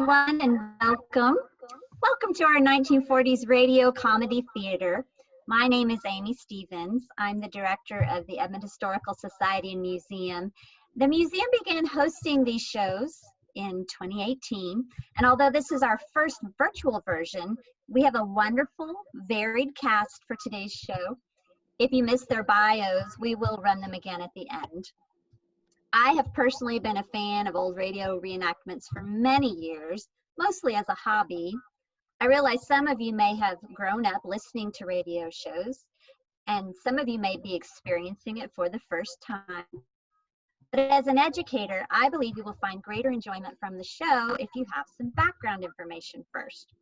everyone, and welcome. Welcome to our 1940s radio comedy theater. My name is Amy Stevens. I'm the director of the Edmond Historical Society and Museum. The museum began hosting these shows in 2018, and although this is our first virtual version, we have a wonderful, varied cast for today's show. If you missed their bios, we will run them again at the end. I have personally been a fan of old radio reenactments for many years, mostly as a hobby. I realize some of you may have grown up listening to radio shows, and some of you may be experiencing it for the first time. But as an educator, I believe you will find greater enjoyment from the show if you have some background information first.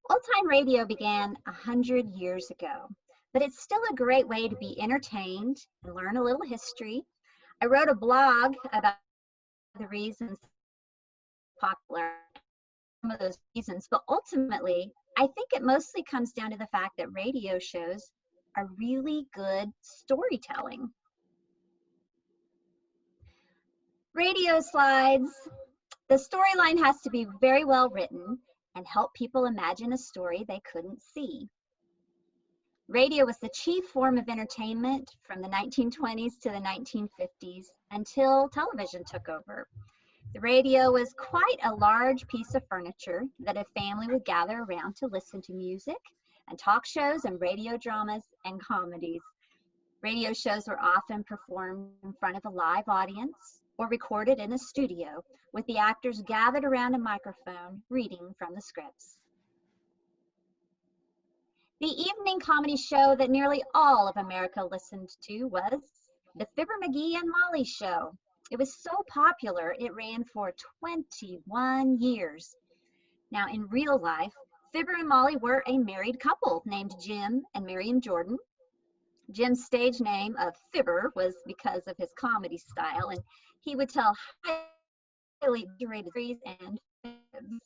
Old-time radio began 100 years ago. But it's still a great way to be entertained and learn a little history. I wrote a blog about the reasons popular, some of those reasons, but ultimately, I think it mostly comes down to the fact that radio shows are really good storytelling. Radio slides. The storyline has to be very well written and help people imagine a story they couldn't see. Radio was the chief form of entertainment from the 1920s to the 1950s until television took over. The radio was quite a large piece of furniture that a family would gather around to listen to music and talk shows and radio dramas and comedies. Radio shows were often performed in front of a live audience or recorded in a studio with the actors gathered around a microphone reading from the scripts. The evening comedy show that nearly all of America listened to was the Fibber McGee and Molly Show. It was so popular, it ran for 21 years. Now, in real life, Fibber and Molly were a married couple named Jim and Marion Jordan. Jim's stage name of Fibber was because of his comedy style, and he would tell highly exaggerated stories and fibs.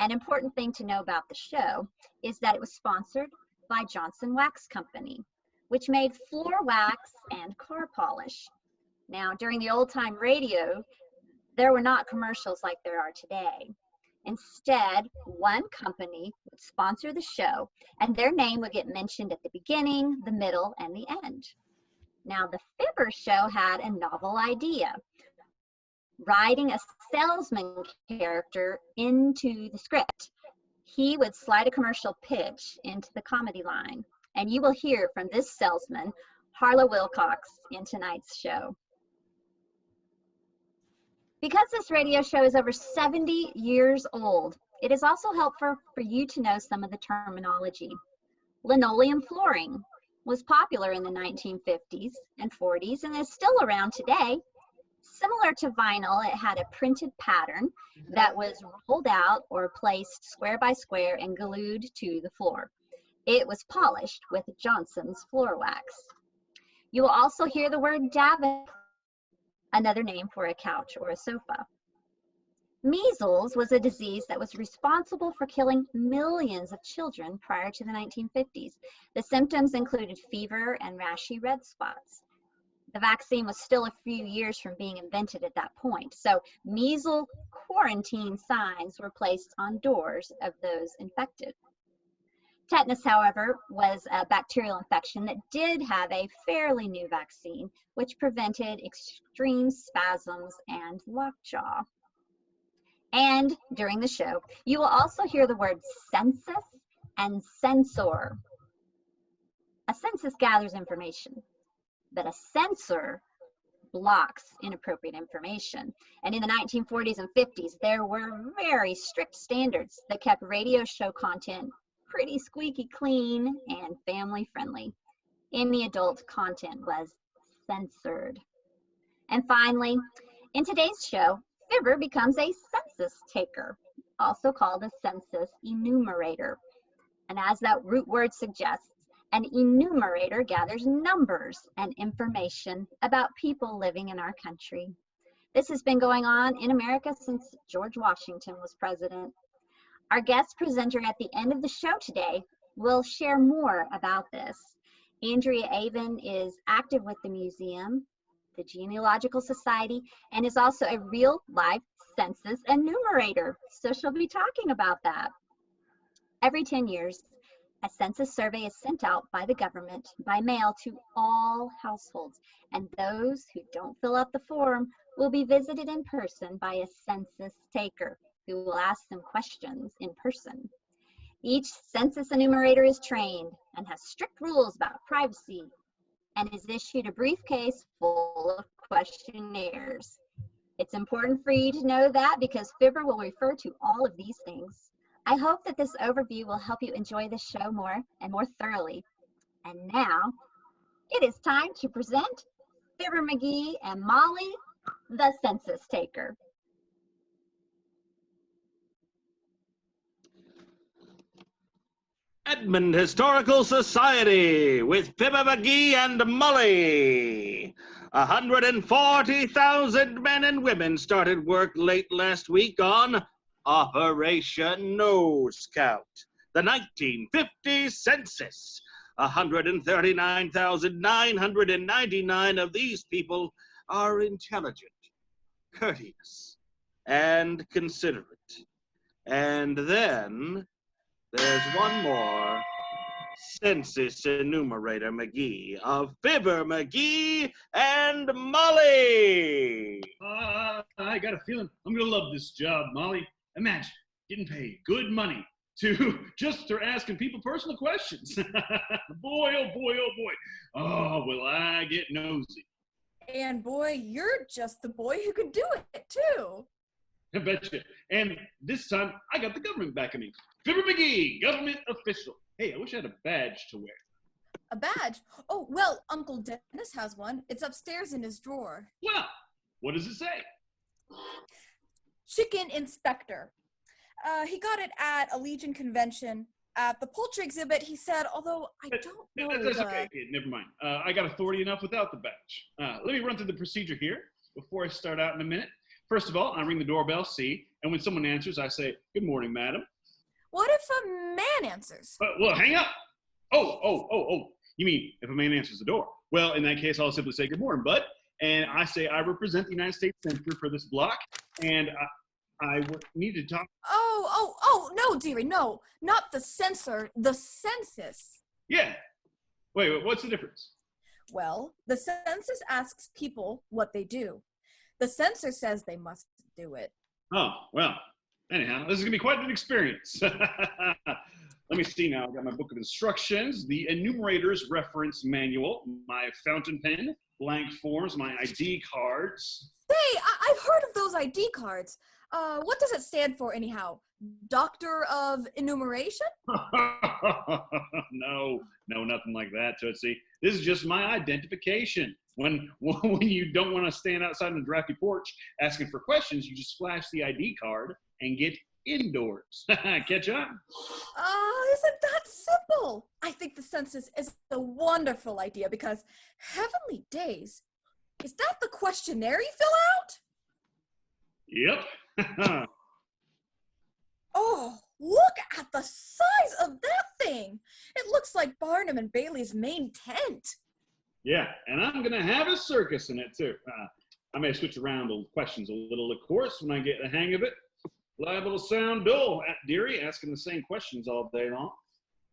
An important thing to know about the show is that it was sponsored by Johnson Wax Company, which made floor wax and car polish. Now, during the old-time radio, there were not commercials like there are today. Instead, one company would sponsor the show, and their name would get mentioned at the beginning, the middle, and the end. Now, the Fibber show had a novel idea: writing a salesman character into the script. He would slide a commercial pitch into the comedy line, and you will hear from this salesman, Harlow Wilcox, in tonight's show. Because this radio show is over 70 years old, it is also helpful for you to know some of the terminology. Linoleum flooring was popular in the 1950s and 40s and is still around today. Similar to vinyl, it had a printed pattern that was rolled out or placed square by square and glued to the floor. It was polished with Johnson's floor wax. You will also hear the word davit, another name for a couch or a sofa. Measles was a disease that was responsible for killing millions of children prior to the 1950s. The symptoms included fever and rashy red spots. The vaccine was still a few years from being invented at that point, so measles quarantine signs were placed on doors of those infected. Tetanus, however, was a bacterial infection that did have a fairly new vaccine, which prevented extreme spasms and lockjaw. And during the show, you will also hear the words census and censor. A census gathers information, but a censor blocks inappropriate information. And in the 1940s and 50s, there were very strict standards that kept radio show content pretty squeaky clean and family friendly. Any adult content was censored. And finally, in today's show, Fibber becomes a census taker, also called a census enumerator. And as that root word suggests, an enumerator gathers numbers and information about people living in our country. This has been going on in America since George Washington was president. Our guest presenter at the end of the show today will share more about this. Andrea Avon is active with the museum the Genealogical Society and is also a real life census enumerator. So she'll be talking about that. Every 10 years, a census survey is sent out by the government by mail to all households, and those who don't fill out the form will be visited in person by a census taker who will ask them questions in person. Each census enumerator is trained and has strict rules about privacy and is issued a briefcase full of questionnaires. It's important for you to know that because Fibber will refer to all of these things. I hope that this overview will help you enjoy the show more and more thoroughly. And now, it is time to present Fibber McGee and Molly, the Census Taker. Edmond Historical Society with Fibber McGee and Molly. 140,000 men and women started work late last week on Operation Nose Count, the 1950 census. 139,999 of these people are intelligent, courteous, and considerate. And then there's one more census enumerator McGee of Fibber McGee and Molly. I got a feeling I'm gonna love this job, Molly. Imagine getting paid good money to just for asking people personal questions. Boy, oh boy, oh boy. Oh, will I get nosy. And boy, you're just the boy who could do it too. I bet you. And this time, I got the government backing me. Fibber McGee, government official. Hey, I wish I had a badge to wear. A badge? Oh, well, Uncle Dennis has one. It's upstairs in his drawer. Well, what does it say? Chicken inspector. He got it at a Legion convention. At the poultry exhibit, he said, although I don't know. That's okay. Never mind. I got authority enough without the badge. Let me run through the procedure here before I start out in a minute. First of all, I ring the doorbell, see, and when someone answers, I say, "Good morning, madam." What if a man answers? Well, hang up. Oh. You mean if a man answers the door? Well, in that case, I'll simply say, "Good morning, bud." And I say, I represent the United States Senator for this block, and I need to talk. Oh, no, dearie, no. Not the censor, the census. Yeah. Wait, what's the difference? Well, the census asks people what they do. The censor says they must do it. Oh, well, anyhow, this is going to be quite an experience. Let me see now. I've got my book of instructions, the enumerator's reference manual, my fountain pen, blank forms, my ID cards. Hey, I've heard of those ID cards. What does it stand for anyhow? Doctor of Enumeration? No, nothing like that, Tootsie. This is just my identification. When you don't want to stand outside on the drafty porch asking for questions, you just flash the ID card and get indoors. Catch on? Isn't that simple? I think the census is a wonderful idea because heavenly days, is that the questionnaire you fill out? Yep. Oh, look at the size of that thing. It looks like Barnum and Bailey's main tent. Yeah, and I'm going to have a circus in it, too. I may switch around the questions a little, of course, when I get the hang of it. Liable to sound dull, dearie, asking the same questions all day long.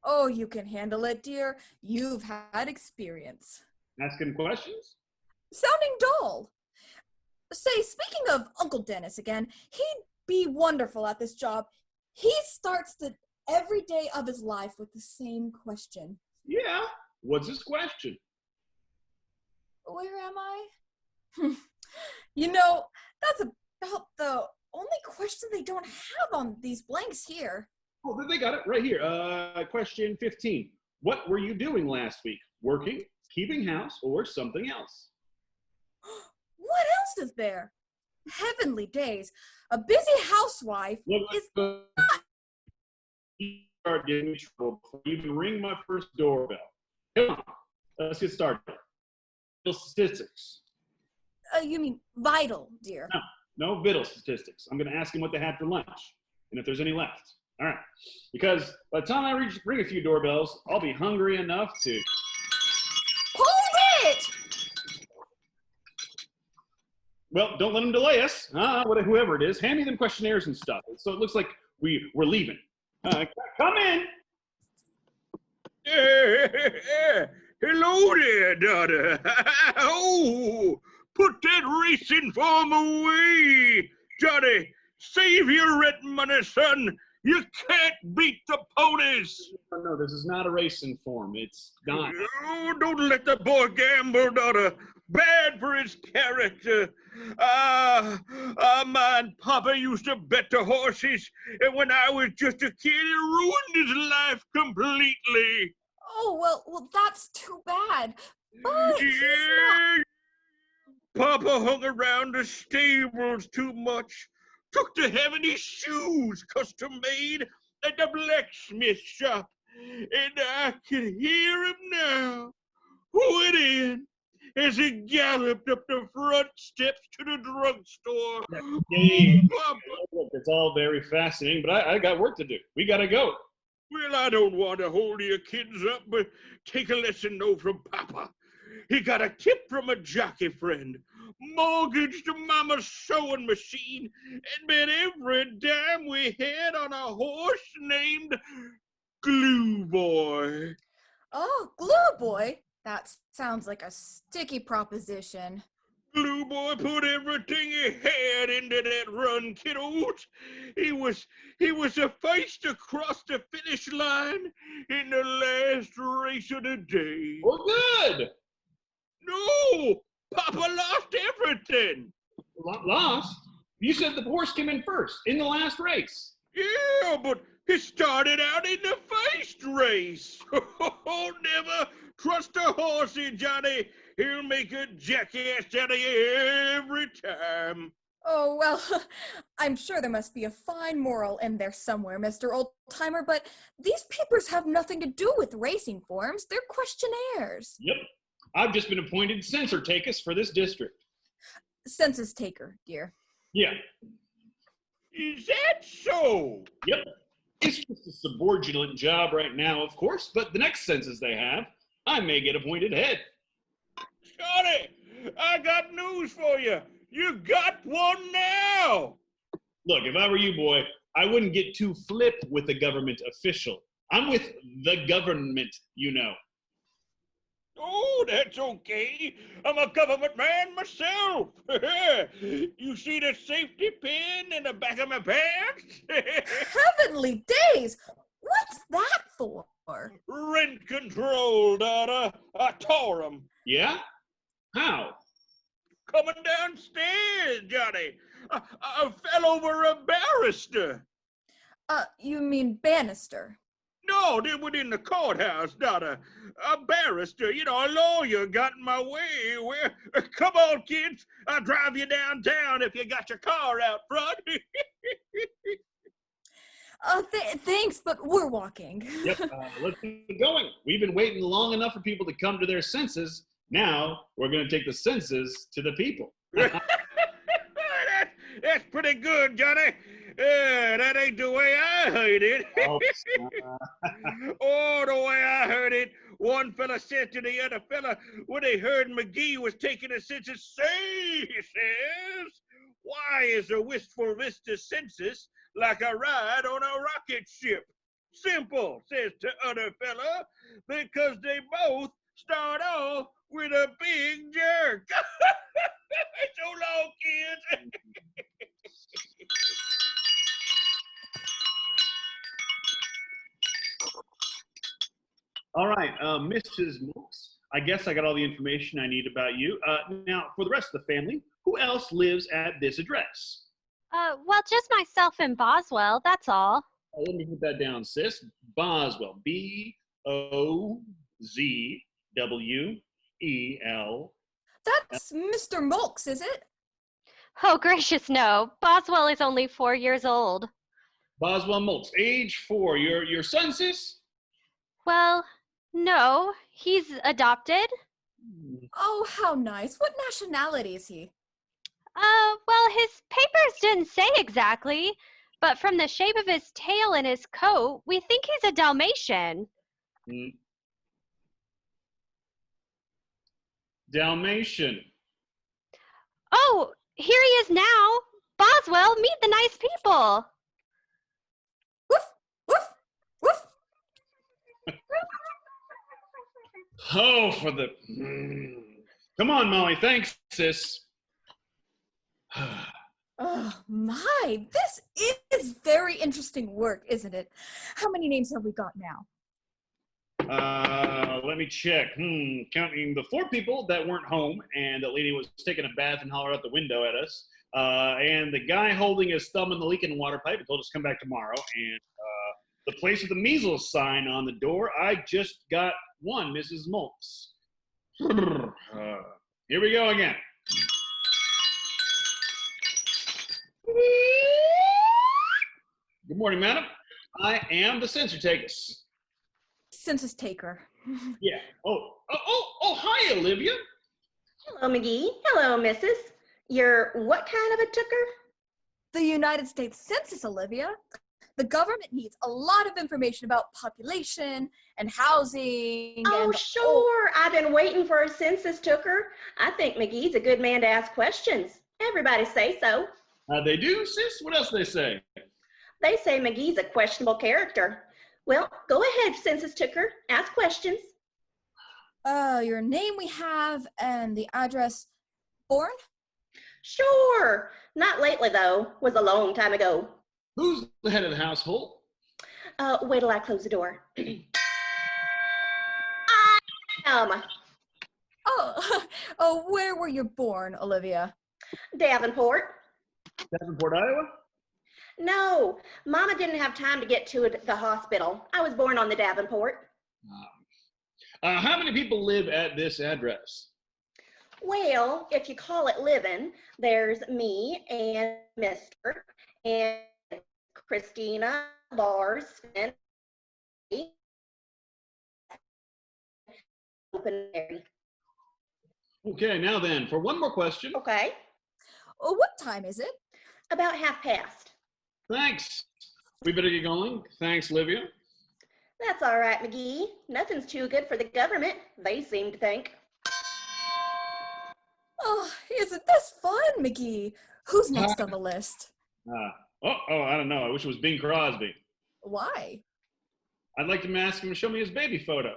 Oh, you can handle it, dear. You've had experience. Asking questions? Sounding dull. Say, speaking of Uncle Dennis again, he'd be wonderful at this job. He starts every day of his life with the same question. Yeah, what's his question? Where am I? You know, that's about the only question they don't have on these blanks here. Oh, they got it right here. Question 15. What were you doing last week? Working, keeping house, or something else? What else is there? Heavenly days. A busy housewife is not. You start getting me trouble before you even ring my first doorbell. Come on, let's get started. Statistics. You mean vital, dear? No vital statistics. I'm going to ask them what they had for lunch and if there's any left. All right. Because by the time I ring a few doorbells, I'll be hungry enough to... Hold it! Well, don't let them delay us. Whoever it is, hand me them questionnaires and stuff. So it looks like we're leaving. Come in. Hello there, daughter. Oh, put that racing form away. Johnny, save your red money, son. You can't beat the ponies. No, this is not a racing form. It's not. Oh, don't let the boy gamble, daughter. Bad for his character. My papa used to bet the horses, and when I was just a kid, it ruined his life completely. Oh, well, that's too bad. But he's not. Papa hung around the stables too much. Took to having his shoes custom made at the blacksmith shop. And I can hear him now, went in as he galloped up the front steps to the drugstore. Look, it's all very fascinating, but I got work to do. We got to go. Well, I don't want to hold your kids up, but take a lesson though from Papa. He got a tip from a jockey friend, mortgaged Mama's sewing machine, and bet every dime we had on a horse named Glue Boy. Oh, Glue Boy? That sounds like a sticky proposition. Glue Boy put everything he had into that run, kiddos. He was the first to cross the finish line in the last race of the day. Well, good. No, Papa lost everything. Lost? You said the horse came in first in the last race. Yeah, but he started out in the first race. Oh, never trust a horsey, Johnny. He'll make a jackass out of you every time. Oh, well, I'm sure there must be a fine moral in there somewhere, Mr. Oldtimer, but these papers have nothing to do with racing forms. They're questionnaires. Yep. I've just been appointed Census Taker for this district. Census Taker, dear. Yeah. Is that so? Yep. It's just a subordinate job right now, of course, but the next census they have, I may get appointed head. Johnny, I got news for you. You got one now. Look, if I were you, boy, I wouldn't get too flip with the government official. I'm with the government, you know. Oh, that's okay. I'm a government man myself. You see the safety pin in the back of my pants? Heavenly days! What's that for? Rent control, daughter. I tore 'em. Yeah? How? Coming downstairs, Johnny. I fell over a barrister. You mean banister? No, they were in the courthouse, daughter. A barrister, a lawyer got in my way. Well, come on, kids. I'll drive you downtown if you got your car out front. Thanks, but we're walking. Yep, let's get going. We've been waiting long enough for people to come to their senses. Now, we're going to take the census to the people. That's pretty good, Johnny. That ain't the way I heard it. Oh, the way I heard it. One fella said to the other fella when they heard McGee was taking a census, say, he says, why is a wistful vista census like a ride on a rocket ship? Simple, says the other fella, because they both start off with a big jerk. So long, kids. All right, Mrs. Mooks, I guess I got all the information I need about you. Now, for the rest of the family, who else lives at this address? Well, just myself and Boswell, that's all. Let me put that down, sis. Boswell, Bozwel. That's Mr. Mulks, is it? Oh, gracious, no. Boswell is only 4 years old. Boswell Mulks, age 4. Your son, sis? Well, no. He's adopted. Oh, how nice. What nationality is he? Well, his papers didn't say exactly, but from the shape of his tail and his coat, we think he's a Dalmatian. Dalmatian. Oh, Here he is now. Boswell, meet the nice people. Woof, woof, woof. Oh, for the... Come on, Molly. Thanks, sis. Oh my, this is very interesting work, isn't it? How many names have we got now? Let me check. Counting the 4 people that weren't home, and the lady was taking a bath and hollered out the window at us, and the guy holding his thumb in the leaking water pipe and told us to come back tomorrow, and the place with the measles sign on the door. I just got 1, Mrs. Mulks. Here we go again. Good morning, madam. I am the Census Taker. Census Taker. Yeah. Oh, hi, Olivia. Hello, McGee. Hello, Mrs. You're what kind of a tooker? The United States Census, Olivia. The government needs a lot of information about population and housing. Oh, and sure. I've been waiting for a census tooker. I think McGee's a good man to ask questions. Everybody say so. They do, sis? What else they say? They say McGee's a questionable character. Well, go ahead, census tooker. Ask questions. Your name we have and the address. Born? Sure. Not lately, though. Was a long time ago. Who's the head of the household? Wait till I close the door. Oh, where were you born, Olivia? Davenport. Davenport, Iowa? No, Mama didn't have time to get to the hospital. I was born on the Davenport. How many people live at this address? Well, if you call it living, there's me and Mr. and Christina, Lars, and open Mary. Okay, now then, for one more question. Okay, What time is it? about past. Thanks. We better get going. Thanks, Olivia. That's all right, McGee. Nothing's too good for the government, they seem to think. Oh, isn't this fun, McGee? Who's next on the list? I don't know. I wish it was Bing Crosby. Why? I'd like to ask him to show me his baby photo.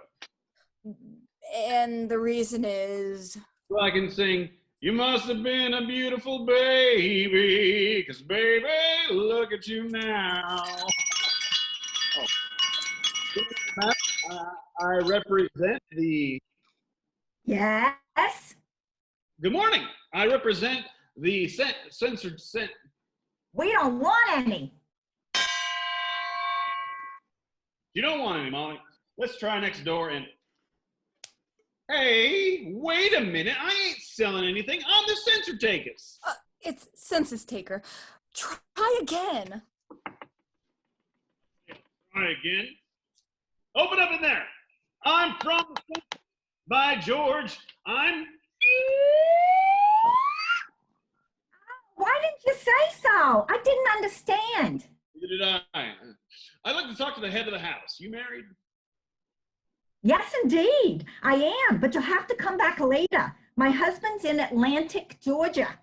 And the reason is... So I can sing, "You must have been a beautiful baby, 'cause baby, look at you now." I represent the... Yes? Good morning. I represent the censored... We don't want any. You don't want any, Molly. Let's try next door and... Hey, wait a minute. I ain't selling anything. I'm the Census Taker. It's Census Taker. Try again. Try again. Open up in there. I'm from... By George, I'm... Why didn't you say so? I didn't understand. Neither did I. I'd like to talk to the head of the house. You married? Yes, indeed. I am, but you'll have to come back later. My husband's in Atlantic, Georgia.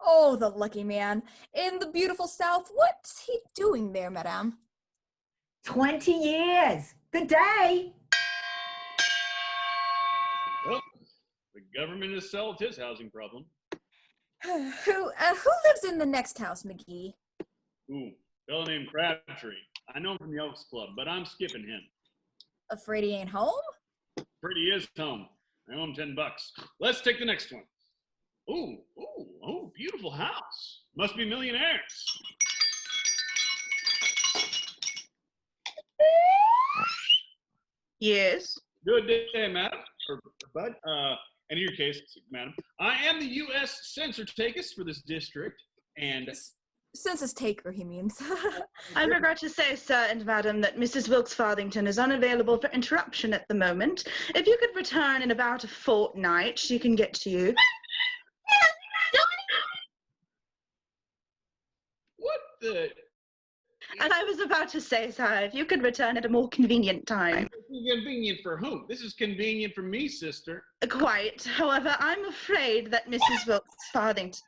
Oh, the lucky man. In the beautiful South, what's he doing there, madame? 20 years. Good day. Well, the government has solved his housing problem. Who lives in the next house, McGee? Ooh, fellow named Crabtree. I know him from the Elks Club, but I'm skipping him. Afraid he ain't home? Pretty is home. I owe him $10. Let's take the next one. Ooh, beautiful house. Must be millionaires. Yes. Good day, madam. Or bud. And in your case, madam, I am the U.S. Census Taker for this district, and... Census Taker, he means. I regret to say, sir and madam, that Mrs. Wilkes-Farthington is unavailable for interruption at the moment. If you could return in about a fortnight, she can get to you. What the... And I was about to say, sir, if you could return at a more convenient time. Convenient for whom? This is convenient for me, sister. Quite. However, I'm afraid that Mrs. Wilkes-Farthington...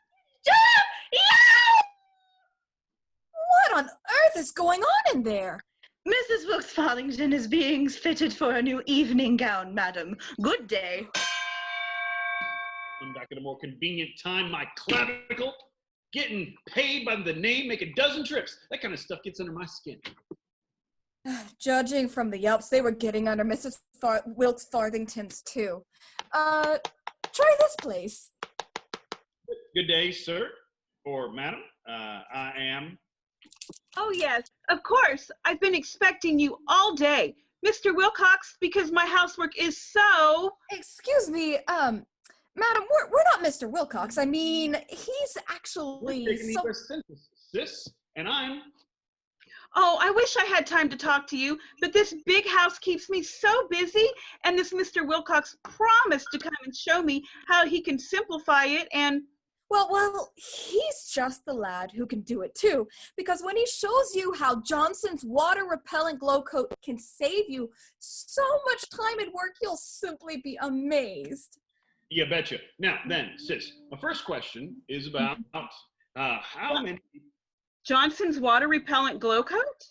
What on earth is going on in there? Mrs. Wilkes-Farthington is being fitted for a new evening gown, madam. Good day. I'm back at a more convenient time. My clavicle, getting paid by the name, make a dozen trips. That kind of stuff gets under my skin. Judging from the yelps, they were getting under Mrs. Wilkes-Farthington's too. Try this place. Good day, sir, or madam. I am. Oh, yes, of course. I've been expecting you all day. Mr. Wilcox, because my housework is so... Excuse me, madam, we're not Mr. Wilcox. I mean, he's actually... We're taking the US Census, sis, and I'm... Oh, I wish I had time to talk to you, but this big house keeps me so busy, and this Mr. Wilcox promised to come and show me how he can simplify it and... Well, he's just the lad who can do it too, because when he shows you how Johnson's water-repellent glow coat can save you so much time and work, you'll simply be amazed. You betcha. Now, then, sis, my first question is about how many... Johnson's water-repellent glow coat?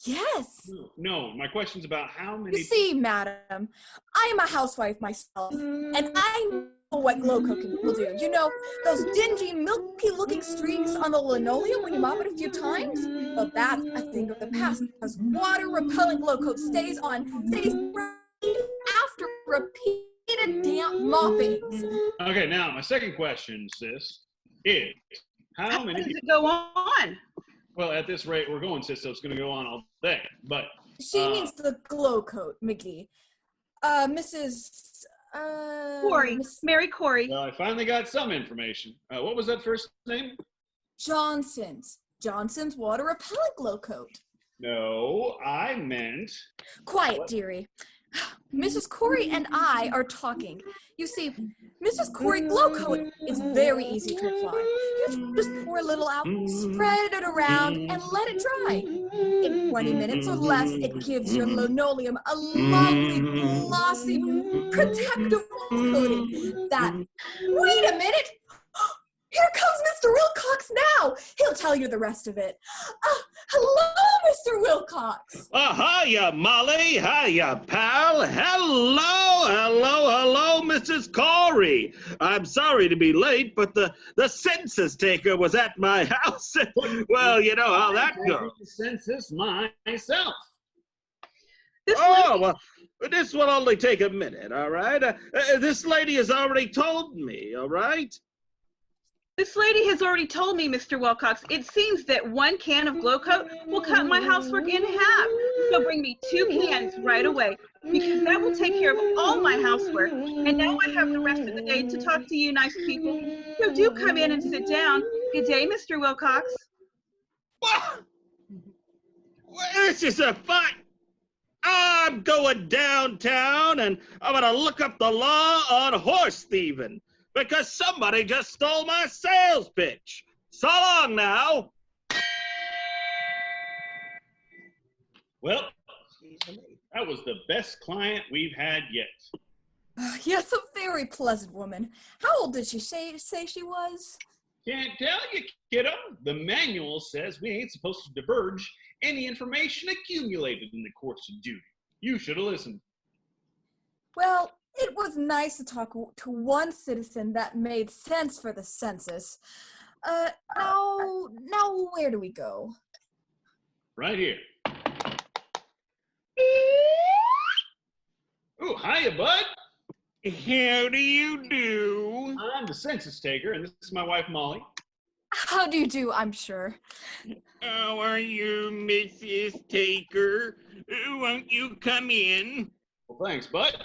Yes. No, my question's about how many... You see, madam, I am a housewife myself, and I know what glow coat will do. You know, those dingy, milky-looking streaks on the linoleum when you mop it a few times? Well, that's a thing of the past, because water-repellent glow coat stays right after repeated damp moppings. Okay, now, my second question, sis, is how many... How does it go on? Well, at this rate we're going, sis, so it's going to go on all day. But she means the glow coat, McGee. Mrs. Corey, Mary Corey. Well, I finally got some information. What was that first name? Johnson's water repellent glow coat. No, I meant... Quiet, what? dearie. Mrs. Corey and I are talking. You see, Mrs. Corey glow coat is very easy to apply. You just pour a little out, spread it around, and let it dry. In 20 minutes or less, it gives your linoleum a lovely, glossy, protective coating that... Wait a minute! Here comes Mr. Wilcox now. He'll tell you the rest of it. Hello, Mr. Wilcox. Hiya, Molly. Hiya, pal. Hello, Mrs. Corey. I'm sorry to be late, but the census taker was at my house. Well, you know how that goes. Census myself. Well, this will only take a minute, all right? This lady has already told me, all right? This lady has already told me, Mr. Wilcox, it seems that 1 can of glow coat will cut my housework in half. So bring me 2 cans right away, because that will take care of all my housework. And now I have the rest of the day to talk to you nice people. So do come in and sit down. Good day, Mr. Wilcox. What? This is a fight. I'm going downtown, and I'm going to look up the law on horse thieving. Because somebody just stole my sales pitch. So long now. Well, that was the best client we've had yet. Yes, a very pleasant woman. How old did she say she was? Can't tell you, kiddo. The manual says we ain't supposed to divulge any information accumulated in the course of duty. You should have listened. Well, it was nice to talk to one citizen that made sense for the census. Now where do we go? Right here. Oh, hiya, bud. How do you do? I'm the census taker, and this is my wife, Molly. How do you do, I'm sure. How are you, Mrs. Taker? Won't you come in? Well, thanks, bud.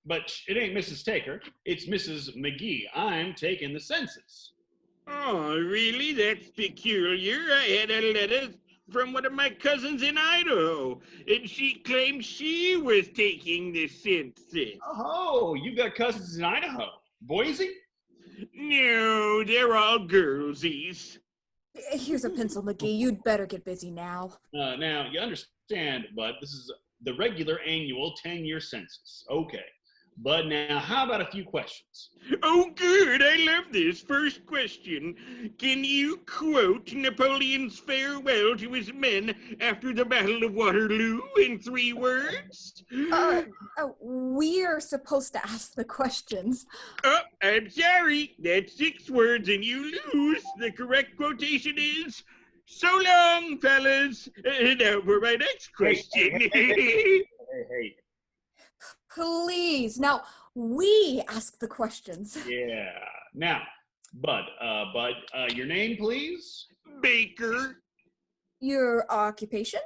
But it ain't Mrs. Taker, it's Mrs. McGee. I'm taking the census. Oh, really? That's peculiar. I had a letter from one of my cousins in Idaho, and she claimed she was taking the census. Oh, you got cousins in Idaho. Boise? No, they're all girlsies. Here's a pencil, McGee. You'd better get busy now. Now, you understand, bud, this is the regular annual 10-year census. Okay. Bud, now how about a few questions? Oh, good. I love this. First question. Can you quote Napoleon's farewell to his men after the Battle of Waterloo in 3 words? We're supposed to ask the questions. Oh, I'm sorry. That's 6 words and you lose. The correct quotation is, "So long, fellas." Now for my next question. Hey. Please, now we ask the questions. Yeah. Now, Bud, your name, please? Baker. Your occupation?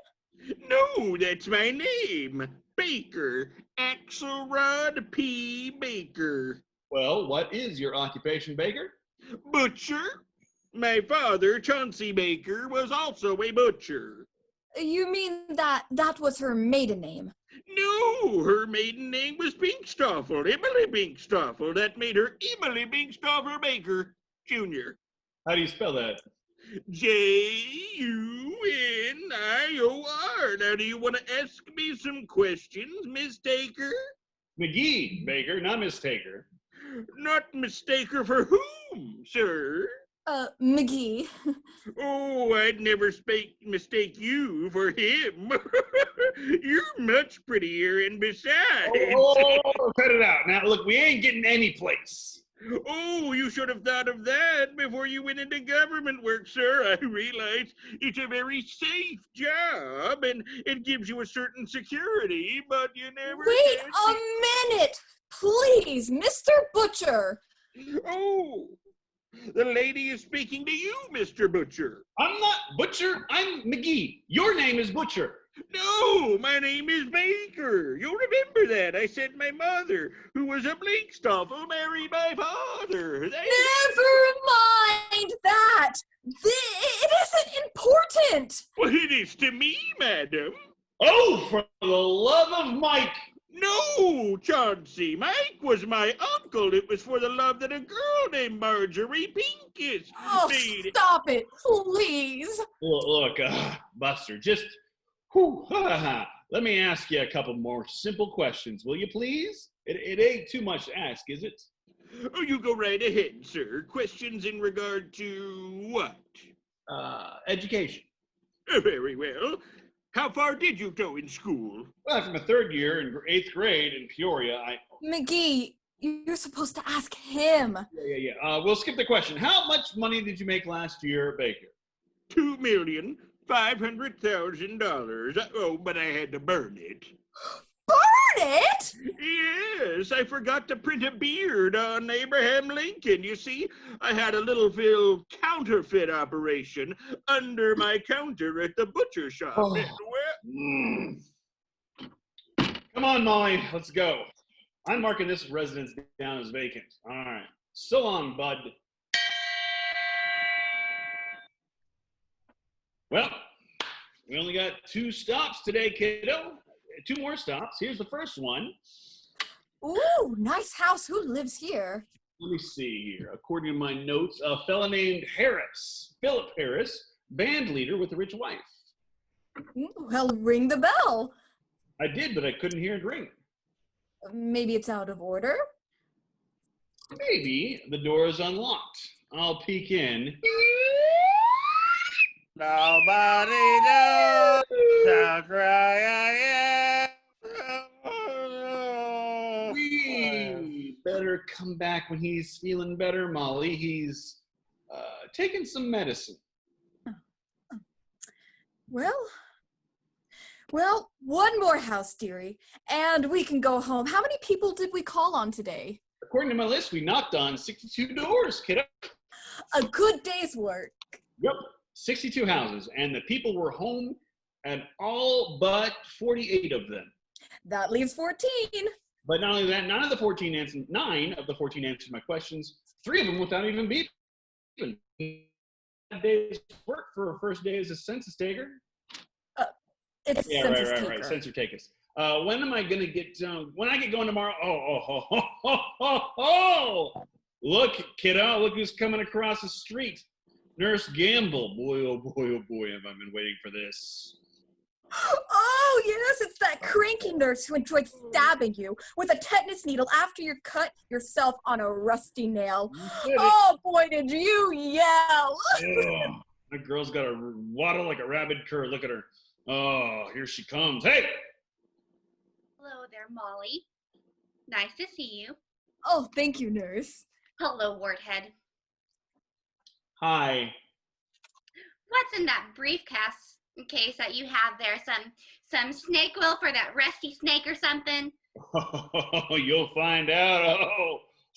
No, that's my name. Baker. Axelrod P. Baker. Well, what is your occupation, Baker? Butcher. My father, Chauncey Baker, was also a butcher. You mean that was her maiden name? No, her maiden name was Binkstoffel, Emily Binkstoffel. That made her Emily Binkstoffel Baker, Jr. How do you spell that? Junior. Now, do you want to ask me some questions, Miss Taker? McGee, Baker, not Miss Taker. Not mistaker for whom, sir? McGee. Oh, I'd never mistake you for him. You're much prettier, and besides... Oh, cut it out. Now, look, we ain't getting any place. Oh, you should have thought of that before you went into government work, sir. I realize it's a very safe job, and it gives you a certain security, but you never... Wait a minute! Please, Mr. Butcher! Oh, the lady is speaking to you, Mr. Butcher. I'm not Butcher, I'm McGee. Your name is Butcher. No, my name is Baker. You'll remember that. I said my mother, who was a Blinkstoffel, married my father. Never mind that! It isn't important! Well, it is to me, madam. Oh, for the love of Mike! No, Chauncey. Mike was my uncle. It was for the love that a girl named Marjorie Pincus Oh, made. stop it, please! Look, Buster, just... let me ask you a couple more simple questions, will you please? It ain't too much to ask, is it? Oh, you go right ahead, sir. Questions in regard to what? Education. Very well. How far did you go in school? Well, from a 3rd year in 8th grade in Peoria, McGee, you're supposed to ask him. Yeah. We'll skip the question. How much money did you make last year, Baker? $2,500,000. Oh, but I had to burn it. Burn it? Yes, I forgot to print a beard on Abraham Lincoln. You see, I had a little counterfeit operation under my counter at the butcher shop. Oh. Come on, Molly, let's go. I'm marking this residence down as vacant. All right. So long, Bud. Well, we only got 2 stops today, kiddo. 2 more stops. Here's the first one. Ooh, nice house. Who lives here? Let me see here. According to my notes, a fella named Harris, Philip Harris, band leader with a rich wife. Well, ring the bell. I did, but I couldn't hear it ring. Maybe it's out of order? Maybe the door is unlocked. I'll peek in. Nobody knows how dry I am. We better come back when he's feeling better, Molly. He's taking some medicine. Well, one more house, dearie, and we can go home. How many people did we call on today? According to my list, we knocked on 62 doors, kiddo. A good day's work. Yep, 62 houses, and the people were home at all but 48 of them. That leaves 14. But not only that, 9 of the 14 answered my questions, 3 of them without even beeping. Day's work for a first day as a census taker. It's Census Taker. Right. Census Taker. When am I gonna get? When I get going tomorrow? Look, kiddo! Look who's coming across the street. Nurse Gamble. Boy, oh boy, have I been waiting for this. Oh yes, it's that cranky cranky nurse who enjoyed stabbing you with a tetanus needle after you cut yourself on a rusty nail. Oh boy, did you yell! Oh, that girl's got a waddle like a rabid cur. Look at her. Oh, here she comes. Hey! Hello there, Molly. Nice to see you. Oh, thank you, nurse. Hello, Warthead. Hi. What's in that briefcase that you have there? Some snake oil for that rusty snake or something? Oh, you'll find out.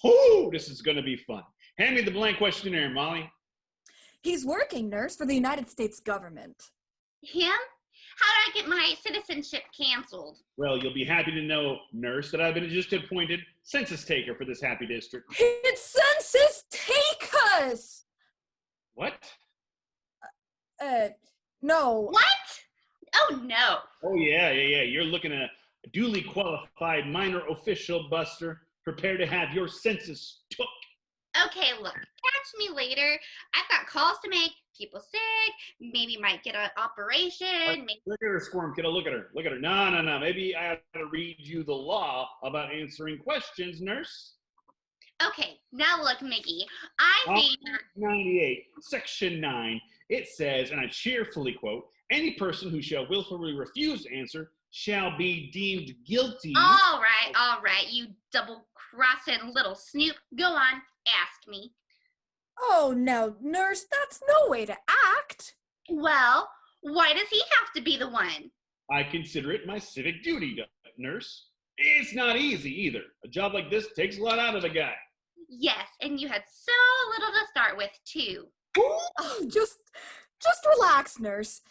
Oh, this is going to be fun. Hand me the blank questionnaire, Molly. He's working, nurse, for the United States government. Him? How do I get my citizenship canceled? Well, you'll be happy to know, nurse, that I've been just appointed census taker for this happy district. It's Census Takers! What? No. What? Oh, no. Oh, yeah. You're looking at a duly qualified minor official, Buster. Prepare to have your census took. Okay, look, catch me later. I've got calls to make, people sick, maybe might get an operation. Maybe... Look at her squirm, kiddo. Look at her. No. Maybe I have to read you the law about answering questions, nurse. Okay, now look, Mickey. I think... 98, Section 9, it says, and I cheerfully quote, any person who shall willfully refuse to answer shall be deemed guilty. All right, you double-crossing little snoop. Go on, ask me. Oh, no, nurse, that's no way to act. Well, why does he have to be the one? I consider it my civic duty, nurse. It's not easy either. A job like this takes a lot out of a guy. Yes, and you had so little to start with, too. Oh, just relax, nurse.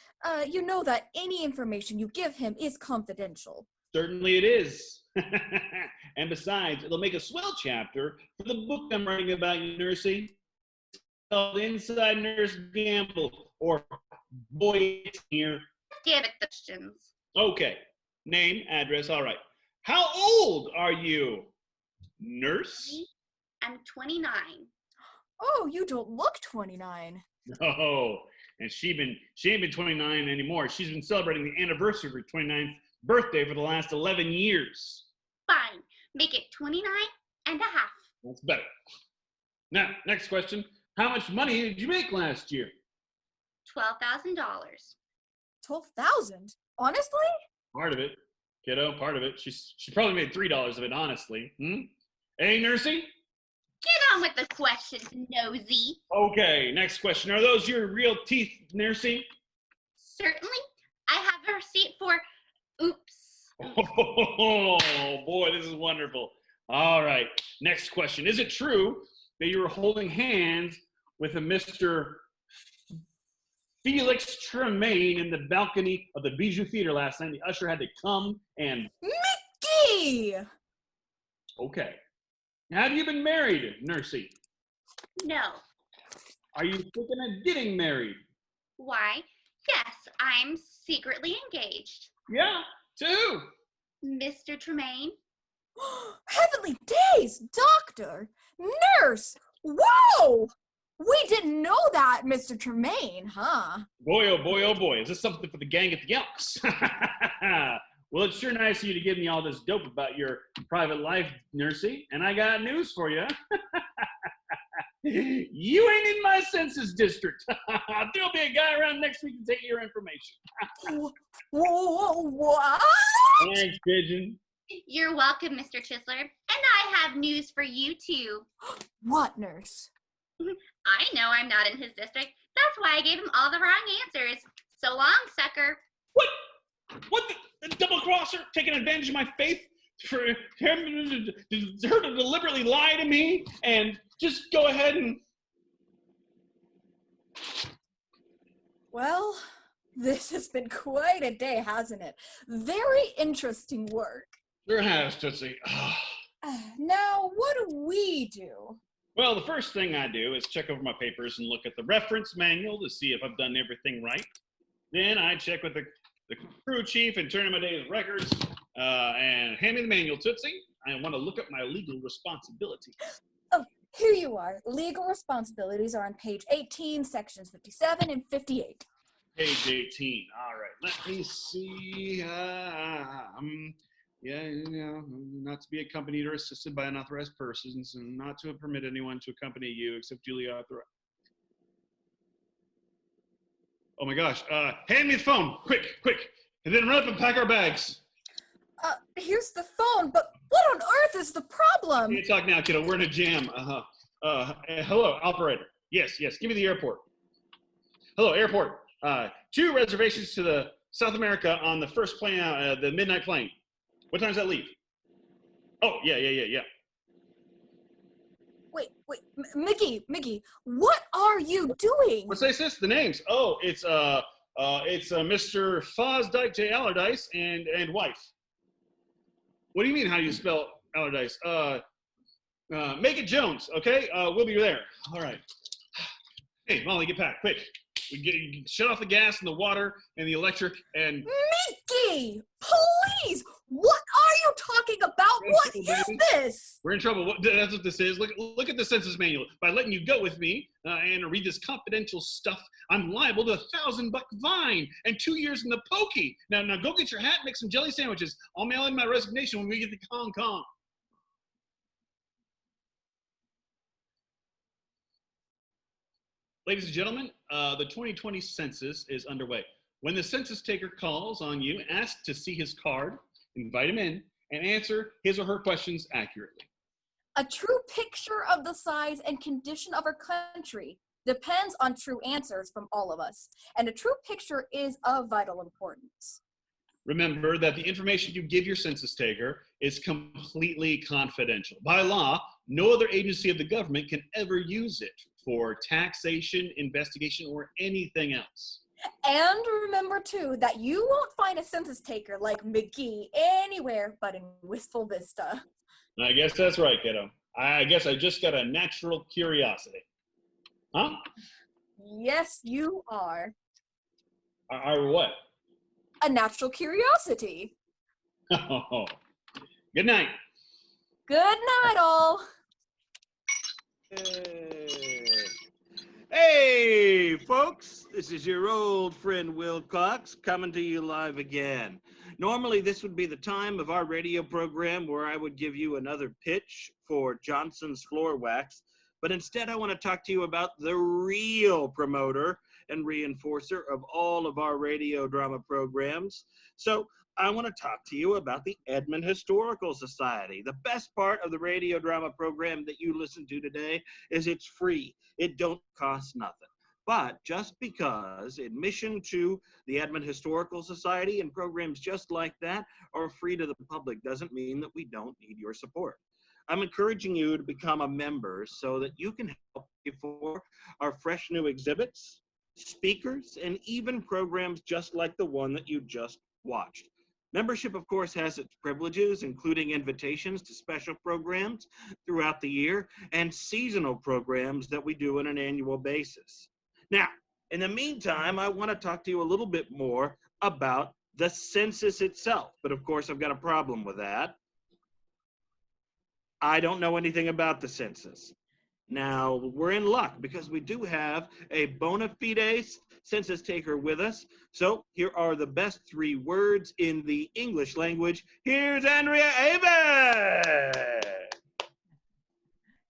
You know that any information you give him is confidential. Certainly it is. And besides, it'll make a swell chapter for the book I'm writing about you, nursing. It's called Inside Nurse Gamble, or Boy Here. Damn it, questions. Okay. Name, address, all right. How old are you, nurse? I'm 29. Oh, you don't look 29. Oh, and she ain't been 29 anymore. She's been celebrating the anniversary of her 29th birthday for the last 11 years. Fine. Make it 29 and a half. That's better. Now, next question. How much money did you make last year? $12,000. 12,000? Honestly? Part of it, kiddo, part of it. She probably made $3 of it, honestly. Hey, nursey? Get on with the questions, nosy. Okay, next question. Are those your real teeth, nursey? Certainly. I have a receipt for... Oops. Oh, boy, this is wonderful. All right, next question. Is it true that you were holding hands with a Mr. Felix Tremaine in the balcony of the Bijou Theater last night? The usher had to come and... Mickey! Okay. Have you been married, nursey? No. Are you thinking of getting married? Why, yes, I'm secretly engaged. Yeah, too. Mr. Tremaine? Heavenly days! Doctor! Nurse! Whoa! We didn't know that, Mr. Tremaine, huh? Boy, oh boy, oh boy. Is this something for the gang at the Elks? Well, it's sure nice of you to give me all this dope about your private life, nursey. And I got news for you. You ain't in my census district. There'll be a guy around next week to take your information. What? Thanks, Pigeon. You're welcome, Mr. Chisler. And I have news for you, too. What, nurse? I know I'm not in his district. That's why I gave him all the wrong answers. So long, sucker. What? What the double crosser? Taking advantage of my faith for him to deliberately lie to me and just go ahead and... Well, this has been quite a day, hasn't it? Very interesting work. Sure has, Tootsie. Now, what do we do? Well, the first thing I do is check over my papers and look at the reference manual to see if I've done everything right. Then I check with the crew chief and turn in my day's records and hand me the manual, Tootsie. I want to look at my legal responsibilities. Oh, here you are. Legal responsibilities are on page 18, sections 57 and 58. Page 18. All right. Let me see. Not to be accompanied or assisted by unauthorized persons, and not to permit anyone to accompany you except duly authorized. Oh my gosh. Hand me the phone. Quick. And then run up and pack our bags. Here's the phone, but what on earth is the problem? Can't talk now, kiddo. We're in a jam. Hello, operator. Yes. Give me the airport. Hello, airport. 2 reservations to the South America on the first plane out, the midnight plane. What time does that leave? Oh, yeah. Wait, Mickey, what are you doing? What's this? The names. Oh, it's Mr. Fosdyke J. Allardyce and wife. What do you mean? How do you spell Allardyce? Make it Jones. Okay. We'll be there. All right. Hey, Molly, get packed quick. You shut off the gas and the water and the electric and. Mickey, please! What are you talking about? What is this? We're in trouble. That's what this is. Look at the census manual. By letting you go with me and read this confidential stuff, I'm liable to a $1,000 fine and 2 years in the pokey. Now go get your hat and make some jelly sandwiches. I'll mail in my resignation when we get to Hong Kong. Ladies and gentlemen, the 2020 census is underway. When the census taker calls on you, ask to see his card, invite him in, and answer his or her questions accurately. A true picture of the size and condition of our country depends on true answers from all of us, and a true picture is of vital importance. Remember that the information you give your census taker is completely confidential. By law, no other agency of the government can ever use it for taxation, investigation, or anything else. And remember, too, that you won't find a census taker like McGee anywhere but in Wistful Vista. I guess that's right, kiddo. I guess I just got a natural curiosity. Huh? Yes, you are. Or what? A natural curiosity. Oh. Good night. Good night, all. Hey, folks, this is your old friend Will Cox coming to you live again. Normally, this would be the time of our radio program where I would give you another pitch for Johnson's Floor Wax, but instead I want to talk to you about the real promoter and reinforcer of all of our radio drama programs. So I want to talk to you about the Edmond Historical Society. The best part of the radio drama program that you listen to today is it's free. It don't cost nothing. But just because admission to the Edmond Historical Society and programs just like that are free to the public doesn't mean that we don't need your support. I'm encouraging you to become a member so that you can help pay for our fresh new exhibits, speakers, and even programs just like the one that you just watched. Membership, of course, has its privileges, including invitations to special programs throughout the year and seasonal programs that we do on an annual basis. Now, in the meantime, I want to talk to you a little bit more about the census itself. But of course, I've got a problem with that. I don't know anything about the census. Now, we're in luck because we do have a bona fide census taker with us. So here are the best 3 words in the English language. Here's Andrea Ava.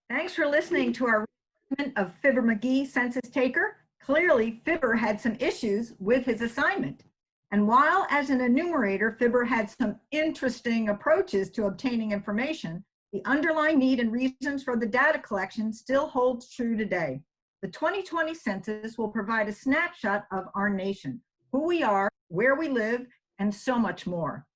Thanks for listening to our recording of Fibber McGee, Census Taker. Clearly, Fibber had some issues with his assignment. And while as an enumerator, Fibber had some interesting approaches to obtaining information, the underlying need and reasons for the data collection still holds true today. The 2020 census will provide a snapshot of our nation, who we are, where we live, and so much more.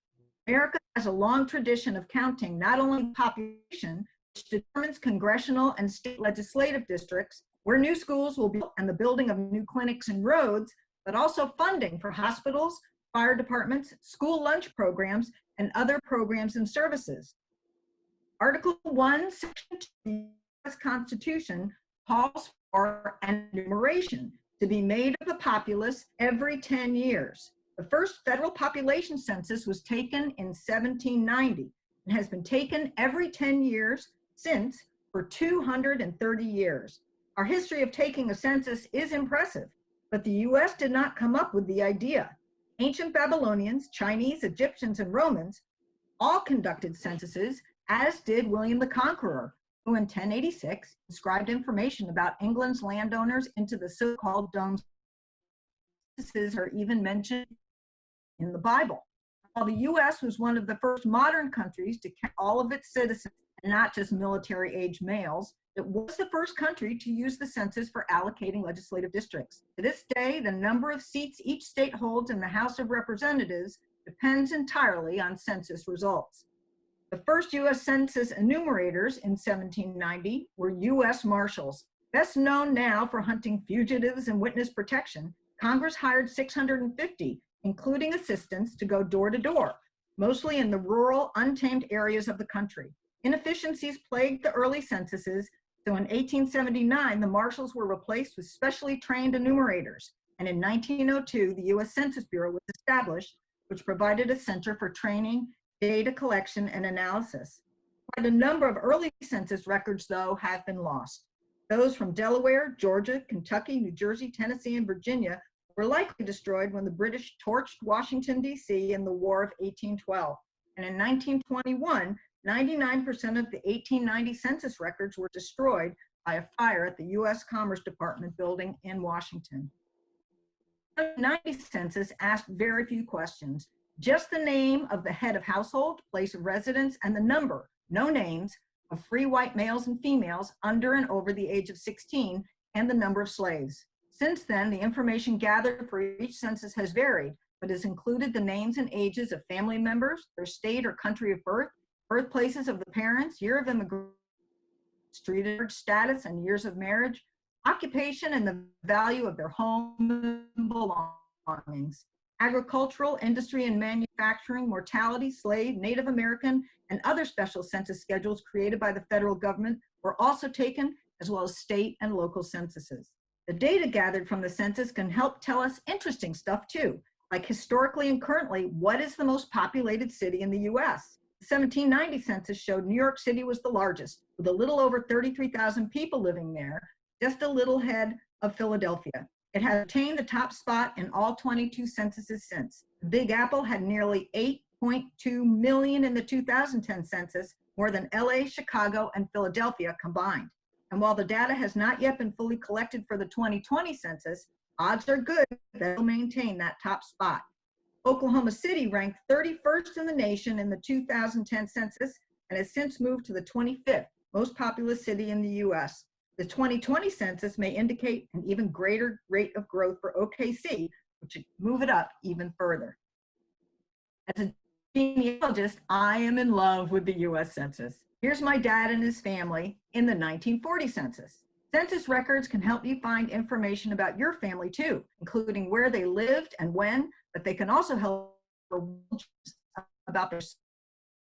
America has a long tradition of counting not only population, which determines congressional and state legislative districts, where new schools will be built and the building of new clinics and roads, but also funding for hospitals, fire departments, school lunch programs, and other programs and services. Article 1, Section 2 of the U.S. Constitution calls for an enumeration to be made of the populace every 10 years. The first federal population census was taken in 1790 and has been taken every 10 years since for 230 years. Our history of taking a census is impressive, But the US did not come up with the idea. Ancient Babylonians, Chinese, Egyptians, and Romans all conducted censuses, as did William the Conqueror, who in 1086 inscribed information about England's landowners into the so-called domes. Censuses are even mentioned in the Bible. While the US was one of the first modern countries to count all of its citizens, and not just military-age males, it was the first country to use the census for allocating legislative districts. To this day, the number of seats each state holds in the House of Representatives depends entirely on census results. The first US Census enumerators in 1790 were US Marshals. Best known now for hunting fugitives and witness protection, Congress hired 650, including assistants, to go door to door, mostly in the rural, untamed areas of the country. Inefficiencies plagued the early censuses, so in 1879, the marshals were replaced with specially trained enumerators, and in 1902, the US Census Bureau was established, which provided a center for training, data collection, and analysis. Quite a number of early census records, though, have been lost. Those from Delaware, Georgia, Kentucky, New Jersey, Tennessee, and Virginia were likely destroyed when the British torched Washington, D.C. in the War of 1812. And in 1921, 99% of the 1890 census records were destroyed by a fire at the U.S. Commerce Department building in Washington. The 1990 census asked very few questions, just the name of the head of household, place of residence, and the number, no names, of free white males and females under and over the age of 16, and the number of slaves. Since then, the information gathered for each census has varied, but has included the names and ages of family members, their state or country of birth, birthplaces of the parents, year of immigration, street status and years of marriage, occupation, and the value of their home and belongings, agricultural, industry and manufacturing, mortality, slave, Native American, and other special census schedules created by the federal government were also taken, as well as state and local censuses. The data gathered from the census can help tell us interesting stuff too, like historically and currently, what is the most populated city in the US? The 1790 census showed New York City was the largest, with a little over 33,000 people living there, just a little ahead of Philadelphia. It has attained the top spot in all 22 censuses since. The Big Apple had nearly 8.2 million in the 2010 census, more than LA, Chicago, and Philadelphia combined. And while the data has not yet been fully collected for the 2020 census, odds are good that it'll maintain that top spot. Oklahoma City ranked 31st in the nation in the 2010 census and has since moved to the 25th most populous city in the US. The 2020 census may indicate an even greater rate of growth for OKC, which would move it up even further. As a genealogist, I am in love with the US Census. Here's my dad and his family in the 1940 census. Census records can help you find information about your family too, including where they lived and when, but they can also help about their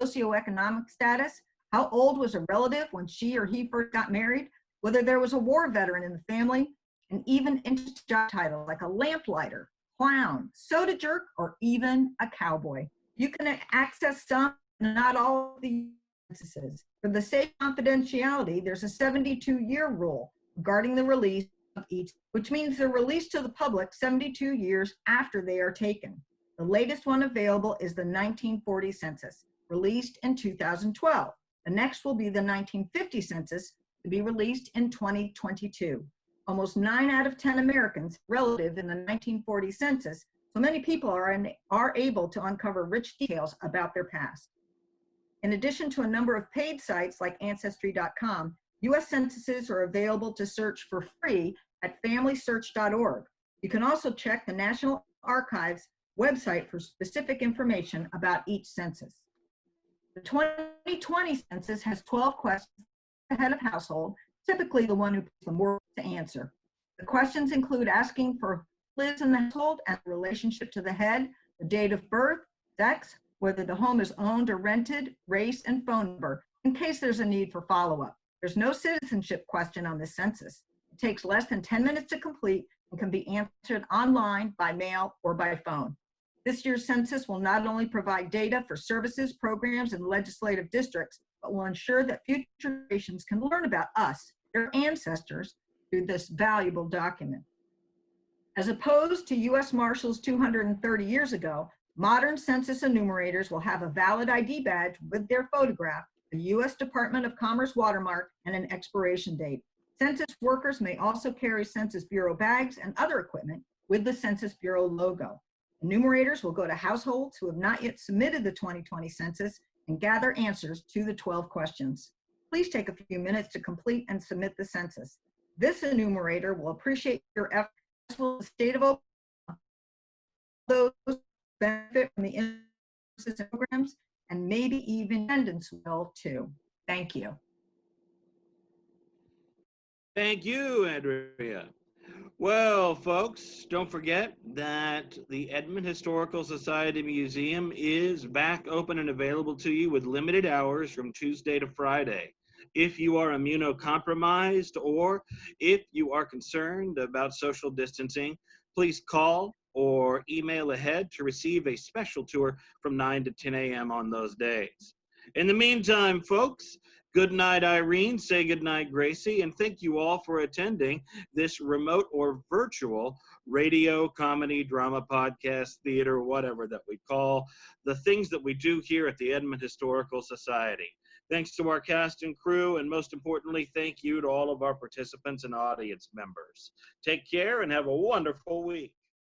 socioeconomic status, how old was a relative when she or he first got married, whether there was a war veteran in the family, and even interesting job titles like a lamplighter, clown, soda jerk, or even a cowboy. You can access some, not all of the censuses. For the sake of confidentiality, there's a 72-year rule regarding the release of each, which means they're released to the public 72 years after they are taken. The latest one available is the 1940 census, released in 2012. The next will be the 1950 census, to be released in 2022. Almost 9 out of 10 Americans relative in the 1940 census, so many people are able to uncover rich details about their past. In addition to a number of paid sites like Ancestry.com, US censuses are available to search for free at FamilySearch.org. You can also check the National Archives website for specific information about each census. The 2020 census has 12 questions for the head of household, typically the one who puts the more to answer. The questions include asking for who lives in the household and the relationship to the head, the date of birth, sex, whether the home is owned or rented, race, and phone number, in case there's a need for follow-up. There's no citizenship question on this census. It takes less than 10 minutes to complete and can be answered online, by mail, or by phone. This year's census will not only provide data for services, programs, and legislative districts, but will ensure that future generations can learn about us, their ancestors, through this valuable document. As opposed to U.S. Marshals 230 years ago, modern census enumerators will have a valid ID badge with their photograph, a U.S. Department of Commerce watermark, and an expiration date. Census workers may also carry Census Bureau bags and other equipment with the Census Bureau logo. Enumerators will go to households who have not yet submitted the 2020 census and gather answers to the 12 questions. Please take a few minutes to complete and submit the census. This enumerator will appreciate your efforts, as will the state of Oklahoma. Those who benefit from the census programs, and maybe even attendance will too. Thank you. Thank you, Andrea. Well, folks, don't forget that the Edmond Historical Society Museum is back open and available to you with limited hours from Tuesday to Friday. If you are immunocompromised or if you are concerned about social distancing, please call or email ahead to receive a special tour from 9 to 10 a.m. on those days. In the meantime, folks, good night, Irene. Say good night, Gracie. And thank you all for attending this remote or virtual radio, comedy, drama, podcast, theater, whatever that we call the things that we do here at the Edmond Historical Society. Thanks to our cast and crew, and most importantly, thank you to all of our participants and audience members. Take care and have a wonderful week.